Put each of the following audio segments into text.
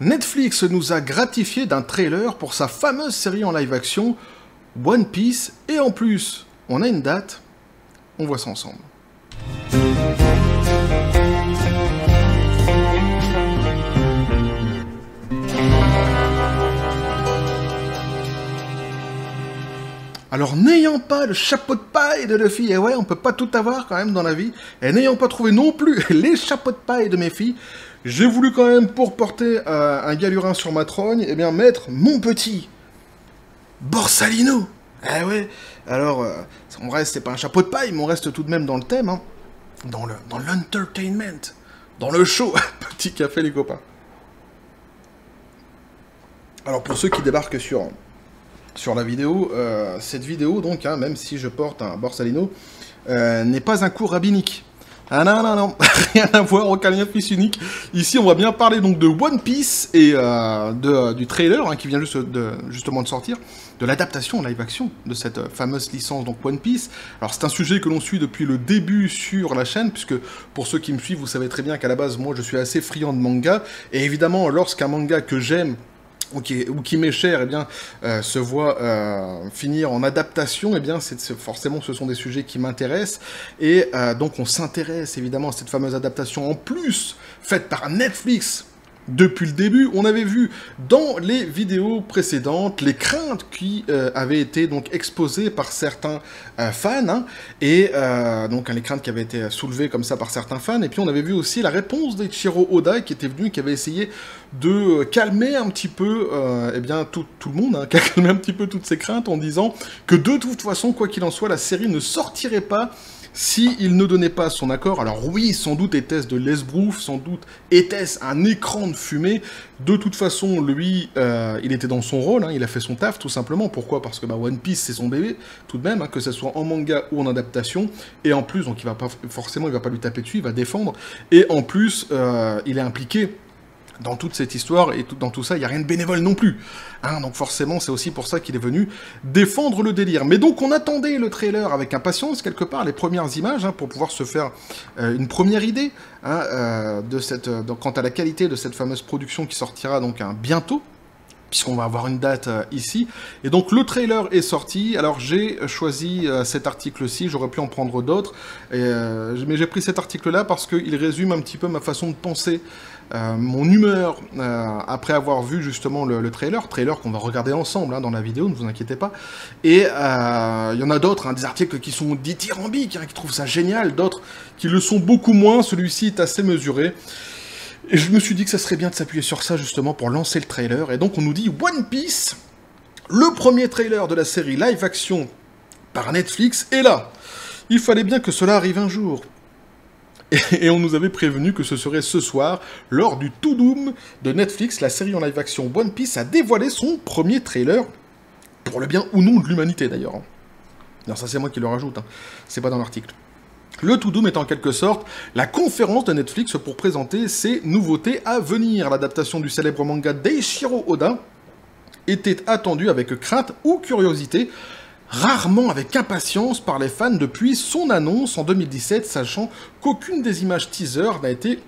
Netflix nous a gratifié d'un trailer pour sa fameuse série en live-action One Piece, et en plus, on a une date, on voit ça ensemble. Alors, n'ayant pas le chapeau de paille de Luffy, et ouais, on peut pas tout avoir quand même dans la vie, et n'ayant pas trouvé non plus les chapeaux de paille de mes filles, j'ai voulu quand même, pour porter un galurin sur ma trogne, eh bien mettre mon petit Borsalino. Eh ouais, alors, on reste, c'est pas un chapeau de paille, mais on reste tout de même dans le thème, hein, dans l'entertainment, dans le show. Petit café les copains. Alors pour ceux qui débarquent sur la vidéo, cette vidéo, donc, hein, même si je porte un Borsalino, n'est pas un cours rabbinique. Ah non, non, non, rien à voir, aucun lien fils unique. Ici, on va bien parler donc de One Piece et du trailer, hein, qui vient justement de sortir, de l'adaptation live action de cette fameuse licence, donc One Piece. Alors c'est un sujet que l'on suit depuis le début sur la chaîne, puisque pour ceux qui me suivent, vous savez très bien qu'à la base, moi je suis assez friand de manga, et évidemment, lorsqu'un manga que j'aime, ou qui m'est cher, eh bien, se voit finir en adaptation, eh bien, forcément, ce sont des sujets qui m'intéressent, et donc on s'intéresse évidemment à cette fameuse adaptation, en plus, faite par Netflix. Depuis le début, on avait vu dans les vidéos précédentes les craintes qui avaient été donc exposées par certains fans, hein, et donc les craintes qui avaient été soulevées comme ça par certains fans, et puis on avait vu aussi la réponse d'Eiichiro Oda qui était venu, qui avait essayé de calmer un petit peu eh bien, tout le monde, hein, qui a calmé un petit peu toutes ces craintes en disant que de toute façon, quoi qu'il en soit, la série ne sortirait pas s'il ne donnait pas son accord. Alors oui, sans doute était-ce de l'esbrouf, sans doute était-ce un écran de fumée. De toute façon, lui, il était dans son rôle, hein, il a fait son taf, tout simplement. Pourquoi? Parce que bah, One Piece, c'est son bébé, tout de même, hein, que ce soit en manga ou en adaptation. Et en plus, donc il va pas forcément, il va pas lui taper dessus, il va défendre. Et en plus, il est impliqué dans toute cette histoire, et dans tout ça, il n'y a rien de bénévole non plus. Hein, donc forcément, c'est aussi pour ça qu'il est venu défendre le délire. Mais donc, on attendait le trailer avec impatience, quelque part, les premières images, hein, pour pouvoir se faire une première idée, hein, quant à la qualité de cette fameuse production qui sortira donc bientôt, puisqu'on va avoir une date ici. Et donc le trailer est sorti. Alors j'ai choisi cet article-ci, j'aurais pu en prendre d'autres, mais j'ai pris cet article-là parce qu'il résume un petit peu ma façon de penser, mon humeur, après avoir vu justement le trailer qu'on va regarder ensemble, hein, dans la vidéo, ne vous inquiétez pas. Et il y en a d'autres, hein, des articles qui sont dithyrambiques, hein, qui trouvent ça génial, d'autres qui le sont beaucoup moins. Celui-ci est assez mesuré. Et je me suis dit que ça serait bien de s'appuyer sur ça, justement, pour lancer le trailer. Et donc, on nous dit One Piece, le premier trailer de la série live-action par Netflix, est là. Il fallait bien que cela arrive un jour. Et on nous avait prévenu que ce serait ce soir, lors du To Doom de Netflix, la série en live-action One Piece a dévoilé son premier trailer, pour le bien ou non de l'humanité, d'ailleurs. Non, ça c'est moi qui le rajoute, hein. C'est pas dans l'article. Le To Doom est en quelque sorte la conférence de Netflix pour présenter ses nouveautés à venir. L'adaptation du célèbre manga d'Eiichiro Oda était attendue avec crainte ou curiosité, rarement avec impatience par les fans depuis son annonce en 2017, sachant qu'aucune des images teaser n'a été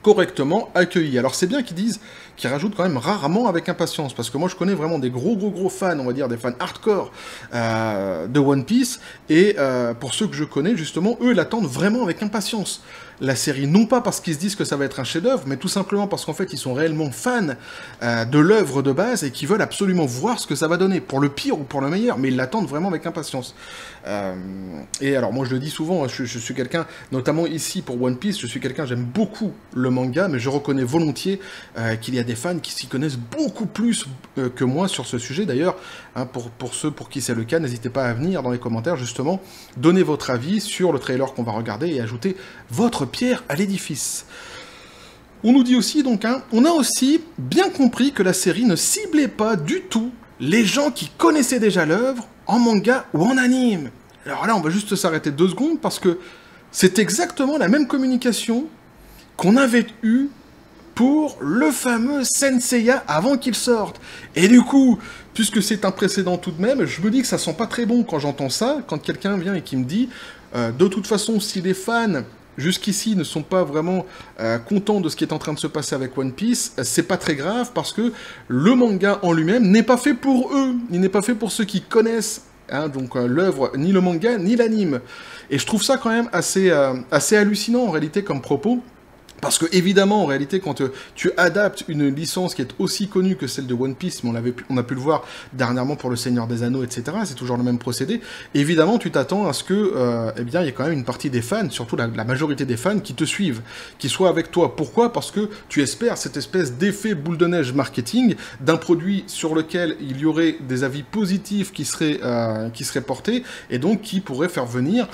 correctement accueillie. Alors c'est bien qu'ils rajoutent quand même rarement avec impatience, parce que moi je connais vraiment des gros fans, on va dire des fans hardcore de One Piece, et pour ceux que je connais justement, eux l'attendent vraiment avec impatience. La série, non pas parce qu'ils se disent que ça va être un chef-d'œuvre, mais tout simplement parce qu'en fait ils sont réellement fans de l'œuvre de base et qui veulent absolument voir ce que ça va donner, pour le pire ou pour le meilleur, mais ils l'attendent vraiment avec impatience. Et alors moi je le dis souvent, je suis quelqu'un, notamment ici pour One Piece, je suis quelqu'un, j'aime beaucoup le manga, mais je reconnais volontiers qu'il y a des fans qui s'y connaissent beaucoup plus que moi sur ce sujet. D'ailleurs, hein, pour ceux pour qui c'est le cas, n'hésitez pas à venir dans les commentaires justement, donner votre avis sur le trailer qu'on va regarder et ajouter votre pierre à l'édifice. On nous dit aussi donc, hein, on a aussi bien compris que la série ne ciblait pas du tout les gens qui connaissaient déjà l'œuvre en manga ou en anime. Alors là, on va juste s'arrêter 2 secondes parce que c'est exactement la même communication qu'on avait eue pour le fameux Senseiya avant qu'il sorte. Et du coup, puisque c'est un précédent tout de même, je me dis que ça sent pas très bon quand j'entends ça, quand quelqu'un vient et qui me dit de toute façon, si les fans jusqu'ici ne sont pas vraiment contents de ce qui est en train de se passer avec One Piece, c'est pas très grave parce que le manga en lui-même n'est pas fait pour eux. Il n'est pas fait pour ceux qui connaissent donc l'œuvre, ni le manga, ni l'anime. Et je trouve ça quand même assez hallucinant en réalité comme propos. Parce que, évidemment, en réalité, quand tu adaptes une licence qui est aussi connue que celle de One Piece, mais on a pu le voir dernièrement pour Le Seigneur des Anneaux, etc., c'est toujours le même procédé, évidemment, tu t'attends à ce que, eh bien, il y ait quand même une partie des fans, surtout la majorité des fans, qui te suivent, qui soient avec toi. Pourquoi ? Parce que tu espères cette espèce d'effet boule de neige marketing d'un produit sur lequel il y aurait des avis positifs qui seraient portés, et donc qui pourraient faire venir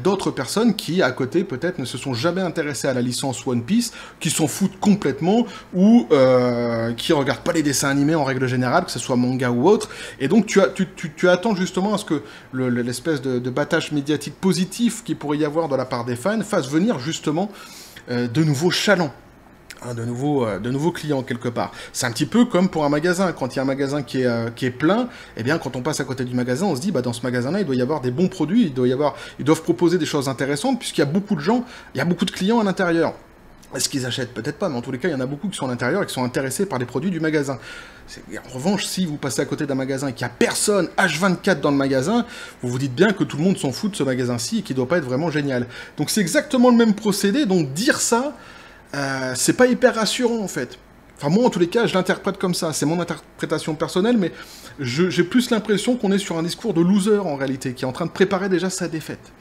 d'autres personnes qui, à côté, peut-être, ne se sont jamais intéressées à la licence One Piece, qui s'en foutent complètement, ou qui regardent pas les dessins animés en règle générale, que ce soit manga ou autre, et donc tu attends justement à ce que l'espèce de battage médiatique positif qu'il pourrait y avoir de la part des fans fasse venir justement de nouveaux chalands. De nouveaux clients quelque part. C'est un petit peu comme pour un magasin. Quand il y a un magasin qui est plein, eh bien quand on passe à côté du magasin, on se dit dans ce magasin-là, il doit y avoir des bons produits, ils doivent proposer des choses intéressantes puisqu'il y a beaucoup de gens, il y a beaucoup de clients à l'intérieur. Est-ce qu'ils achètent? Peut-être pas, mais en tous les cas, il y en a beaucoup qui sont à l'intérieur et qui sont intéressés par les produits du magasin. En revanche, si vous passez à côté d'un magasin et qu'il n'y a personne H24 dans le magasin, vous vous dites bien que tout le monde s'en fout de ce magasin-ci et qu'il ne doit pas être vraiment génial. Donc c'est exactement le même procédé, donc dire ça, c'est pas hyper rassurant en fait. Enfin moi en tous les cas je l'interprète comme ça, c'est mon interprétation personnelle, mais j'ai plus l'impression qu'on est sur un discours de loser en réalité, qui est en train de préparer déjà sa défaite.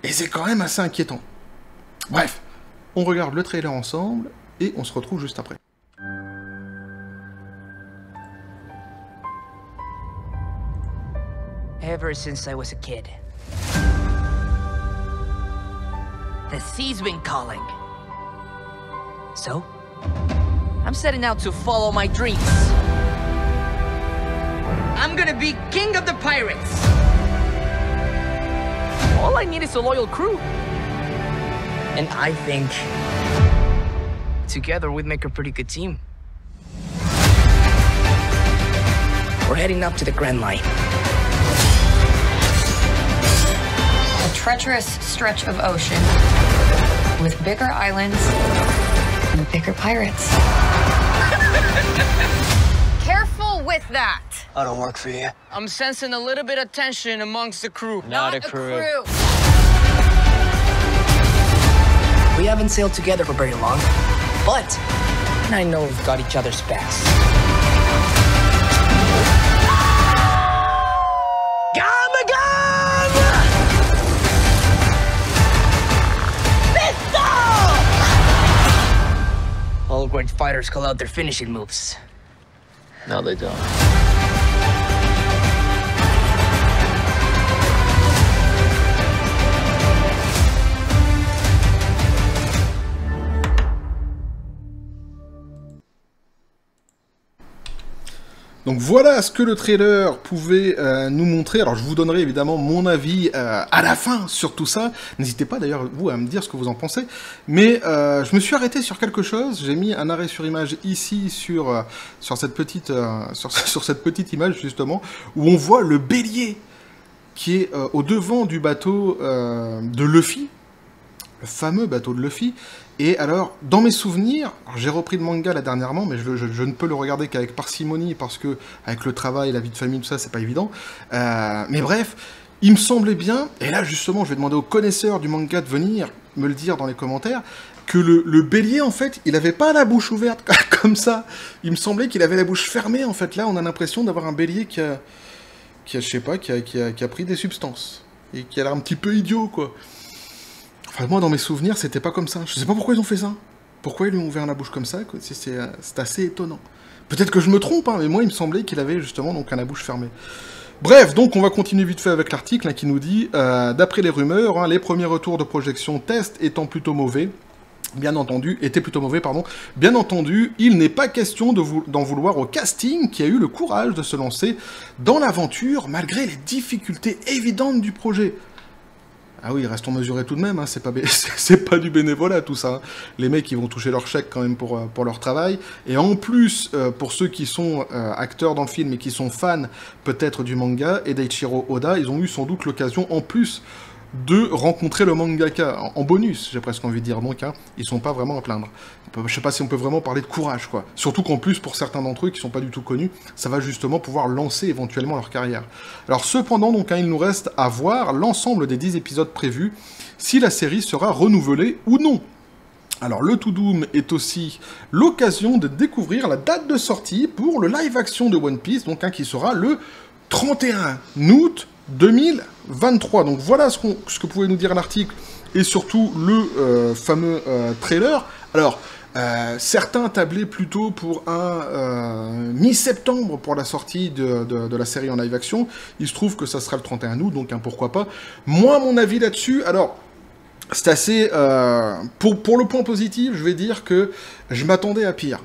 Et c'est quand même assez inquiétant. Bref, on regarde le trailer ensemble, et on se retrouve juste après. Ever since I was a kid, the sea's been calling. So, I'm setting out to follow my dreams. I'm gonna be king of the pirates. All I need is a loyal crew. And I think together we'd make a pretty good team. We're heading up to the Grand Line. A treacherous stretch of ocean with bigger islands and bigger pirates. Careful with that. I don't work for you. I'm sensing a little bit of tension amongst the crew. Not a crew. We haven't sailed together for very long, but I know we've got each other's backs. All great fighters call out their finishing moves. No, they don't. Donc voilà ce que le trailer pouvait nous montrer. Alors je vous donnerai évidemment mon avis à la fin sur tout ça. N'hésitez pas d'ailleurs vous à me dire ce que vous en pensez. Mais je me suis arrêté sur quelque chose. J'ai mis un arrêt sur image ici sur cette petite sur cette petite image justement où on voit le bélier qui est au devant du bateau de Luffy, le fameux bateau de Luffy. Et alors, dans mes souvenirs, j'ai repris le manga là dernièrement, mais je ne peux le regarder qu'avec parcimonie, parce que avec le travail, la vie de famille, tout ça, c'est pas évident. Mais bref, il me semblait bien, et là justement, je vais demander aux connaisseurs du manga de venir me le dire dans les commentaires, que le bélier, en fait, il avait pas la bouche ouverte comme ça. Il me semblait qu'il avait la bouche fermée, en fait. Là, on a l'impression d'avoir un bélier qui a pris des substances, et qui a l'air un petit peu idiot, quoi. Enfin, moi, dans mes souvenirs, c'était pas comme ça. Je sais pas pourquoi ils ont fait ça. Pourquoi ils lui ont ouvert la bouche comme ça, quoi. C'est assez étonnant. Peut-être que je me trompe, hein, mais moi, il me semblait qu'il avait justement donc la bouche fermée. Bref, donc on va continuer vite fait avec l'article qui nous dit, d'après les rumeurs, les premiers retours de projection test étant plutôt mauvais, bien entendu, bien entendu, il n'est pas question d'en vouloir au casting qui a eu le courage de se lancer dans l'aventure malgré les difficultés évidentes du projet. Ah oui, restons mesurés tout de même, hein, c'est pas du bénévolat tout ça. Hein. Les mecs, ils vont toucher leur chèque quand même pour leur travail. Et en plus, pour ceux qui sont acteurs dans le film et qui sont fans peut-être du manga et d'Eiichiro Oda, ils ont eu sans doute l'occasion en plus de rencontrer le mangaka en bonus, j'ai presque envie de dire, donc hein, ils sont pas vraiment à plaindre. Je sais pas si on peut vraiment parler de courage, quoi. Surtout qu'en plus, pour certains d'entre eux qui sont pas du tout connus, ça va justement pouvoir lancer éventuellement leur carrière. Alors cependant, donc, hein, il nous reste à voir l'ensemble des 10 épisodes prévus, si la série sera renouvelée ou non. Alors le To Doom est aussi l'occasion de découvrir la date de sortie pour le live-action de One Piece, donc hein, qui sera le 31 août 2023. Donc voilà ce que pouvait nous dire l'article et surtout le fameux trailer. Alors, certains tablaient plutôt pour un mi-septembre pour la sortie de la série en live-action. Il se trouve que ça sera le 31 août, donc hein, pourquoi pas. Moi, mon avis là-dessus, alors... c'est assez... pour le point positif, je vais dire que je m'attendais à pire.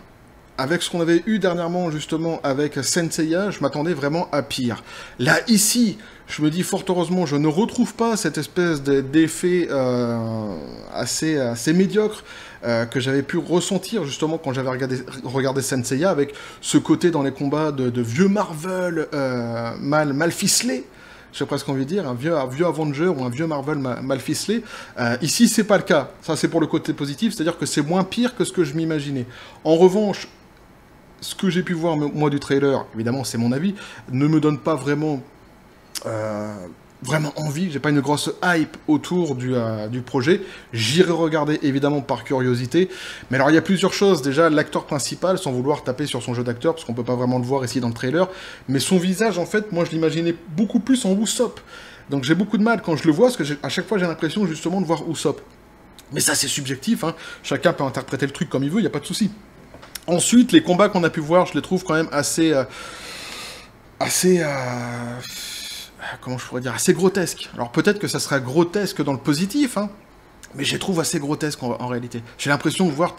Avec ce qu'on avait eu dernièrement, justement, avec Senseiya, je m'attendais vraiment à pire. Là, ici, je me dis, fort heureusement, je ne retrouve pas cette espèce d'effet assez médiocre que j'avais pu ressentir, justement, quand j'avais regardé Senseiya, avec ce côté dans les combats de vieux Marvel mal ficelé. J'ai presque envie de dire, un vieux Avenger ou un vieux Marvel mal ficelé. Ici, c'est pas le cas. Ça, c'est pour le côté positif, c'est-à-dire que c'est moins pire que ce que je m'imaginais. En revanche, ce que j'ai pu voir, moi, du trailer, évidemment, c'est mon avis, ne me donne pas vraiment envie. J'ai pas une grosse hype autour du projet. J'irai regarder, évidemment, par curiosité. Mais alors, il y a plusieurs choses. Déjà, l'acteur principal, sans vouloir taper sur son jeu d'acteur, parce qu'on peut pas vraiment le voir ici dans le trailer, mais son visage, en fait, moi, je l'imaginais beaucoup plus en Usopp. Donc, j'ai beaucoup de mal quand je le vois, parce que à chaque fois, j'ai l'impression, justement, de voir Usopp. Mais ça, c'est subjectif, hein. Chacun peut interpréter le truc comme il veut, il n'y a pas de souci. Ensuite, les combats qu'on a pu voir, je les trouve quand même assez comment je pourrais dire, assez grotesque. Alors peut-être que ça sera grotesque dans le positif, hein, mais je les trouve assez grotesques en réalité. J'ai l'impression de voir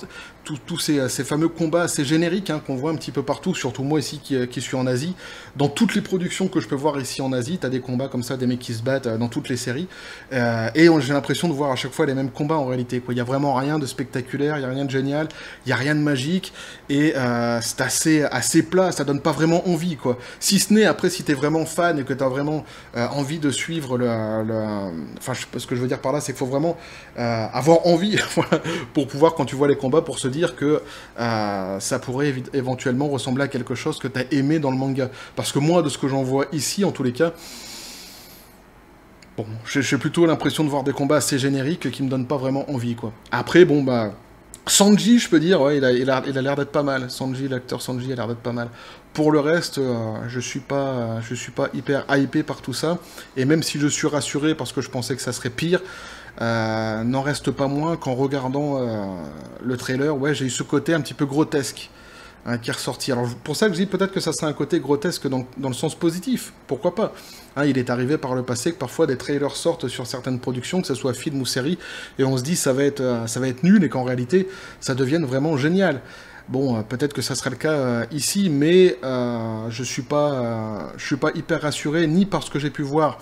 tous ces fameux combats assez génériques hein, qu'on voit un petit peu partout, surtout moi ici qui suis en Asie. Dans toutes les productions que je peux voir ici en Asie, t'as des combats comme ça, des mecs qui se battent dans toutes les séries. Et j'ai l'impression de voir à chaque fois les mêmes combats en réalité. Il n'y a vraiment rien de spectaculaire, il n'y a rien de génial, il n'y a rien de magique. Et c'est assez plat, ça donne pas vraiment envie, quoi. Si ce n'est, après, si t'es vraiment fan et que t'as vraiment envie de suivre Enfin, ce que je veux dire par là, c'est qu'il faut vraiment avoir envie voilà, pour pouvoir, quand tu vois les combats, pour se dire que ça pourrait éventuellement ressembler à quelque chose que t'as aimé dans le manga. Parce que moi, de ce que j'en vois ici, en tous les cas, bon, j'ai plutôt l'impression de voir des combats assez génériques qui me donnent pas vraiment envie, quoi. Après, bon, bah... Sanji, je peux dire, ouais, il a l'air d'être pas mal. Sanji, l'acteur Sanji, a l'air d'être pas mal. Pour le reste, je suis pas hyper hypé par tout ça. Et même si je suis rassuré parce que je pensais que ça serait pire, n'en reste pas moins qu'en regardant le trailer, ouais, j'ai eu ce côté un petit peu grotesque hein, qui est ressorti. Alors pour ça que je dis peut-être que ça serait un côté grotesque dans le sens positif. Pourquoi pas hein, il est arrivé par le passé que parfois des trailers sortent sur certaines productions, que ce soit film ou série, et on se dit ça va être nul, et qu'en réalité ça devienne vraiment génial. Bon, peut-être que ça sera le cas ici, mais je suis pas hyper rassuré, ni par ce que j'ai pu voir,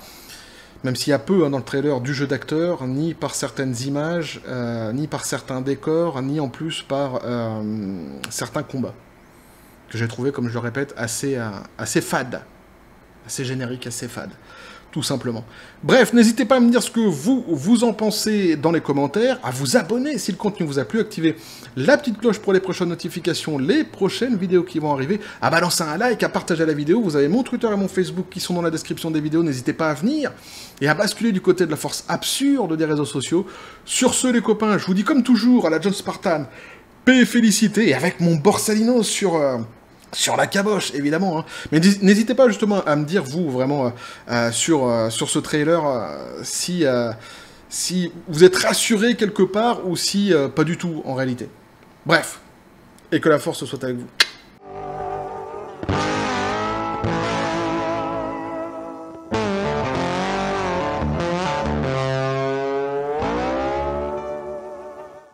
même s'il y a peu hein, dans le trailer du jeu d'acteur, ni par certaines images, ni par certains décors, ni en plus par certains combats, que j'ai trouvé, comme je le répète, assez fade, assez générique, assez fade. Tout simplement. Bref, n'hésitez pas à me dire ce que vous en pensez dans les commentaires, à vous abonner si le contenu vous a plu, activer la petite cloche pour les prochaines notifications, les prochaines vidéos qui vont arriver, à balancer un like, à partager la vidéo. Vous avez mon Twitter et mon Facebook qui sont dans la description des vidéos, n'hésitez pas à venir et à basculer du côté de la force absurde des réseaux sociaux. Sur ce, les copains, je vous dis comme toujours, à la John Spartan, paix et félicité, et avec mon Borsalino sur la caboche, évidemment. Hein. Mais n'hésitez pas justement à me dire, vous, vraiment, sur ce trailer, si vous êtes rassuré quelque part ou si pas du tout, en réalité. Bref, et que la force soit avec vous.